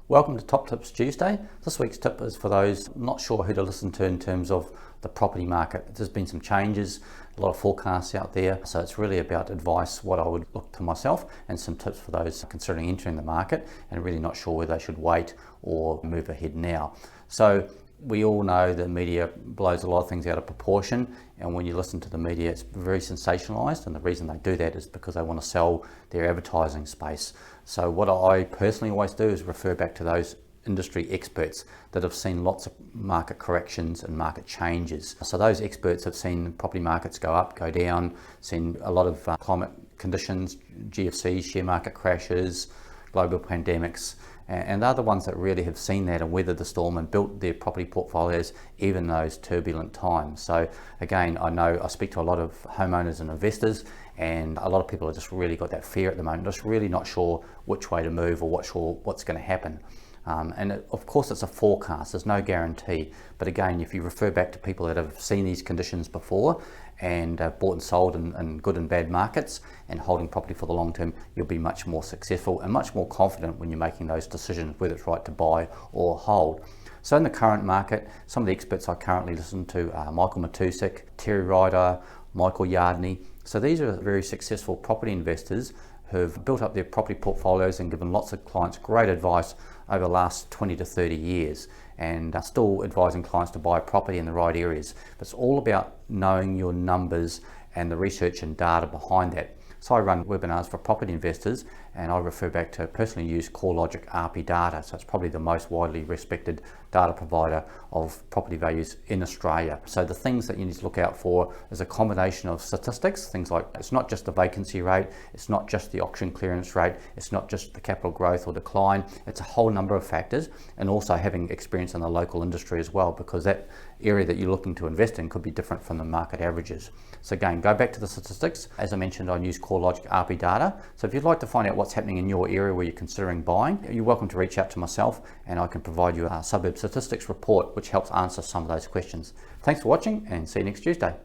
Welcome to Top Tips Tuesday. This week's tip is for those not sure who to listen to in terms of the property market. There's been some changes, a lot of forecasts out there, so it's really about advice, what I would look to myself, and some tips for those considering entering the market and really not sure whether they should wait or move ahead now. So we all know the media blows a lot of things out of proportion, and when you listen to the media, it's very sensationalized, and the reason they do that is because they want to sell their advertising space. So what I personally always do is refer back to those industry experts that have seen lots of market corrections and market changes. So those experts have seen property markets go up, go down, seen a lot of climate conditions, GFCs, share market crashes, global pandemics, and they're the ones that really have seen that and weathered the storm and built their property portfolios even those turbulent times. So again, I know I speak to a lot of homeowners and investors, and a lot of people have just really got that fear at the moment, just really not sure which way to move or what's going to happen. Of course it's a forecast, there's no guarantee, but again, if you refer back to people that have seen these conditions before and bought and sold in good and bad markets and holding property for the long term, you'll be much more successful and much more confident when you're making those decisions whether it's right to buy or hold. So in the current market, some of the experts I currently listen to are Michael Matusik, Terry Ryder, Michael Yardney. So these are very successful property investors who've built up their property portfolios and given lots of clients great advice over the last 20 to 30 years, and are still advising clients to buy property in the right areas. But it's all about knowing your numbers and the research and data behind that. So I run webinars for property investors, and I refer back to personally use CoreLogic RP data. So it's probably the most widely respected data provider of property values in Australia. So the things that you need to look out for is a combination of statistics, things like it's not just the vacancy rate, it's not just the auction clearance rate, it's not just the capital growth or decline, it's a whole number of factors, and also having experience in the local industry as well, because that area that you're looking to invest in could be different from the market averages. So again, go back to the statistics. As I mentioned, I use CoreLogic RP data. So if you'd like to find out what's happening in your area where you're considering buying, you're welcome to reach out to myself, and I can provide you a suburb statistics report which helps answer some of those questions. Thanks for watching, and see you next Tuesday.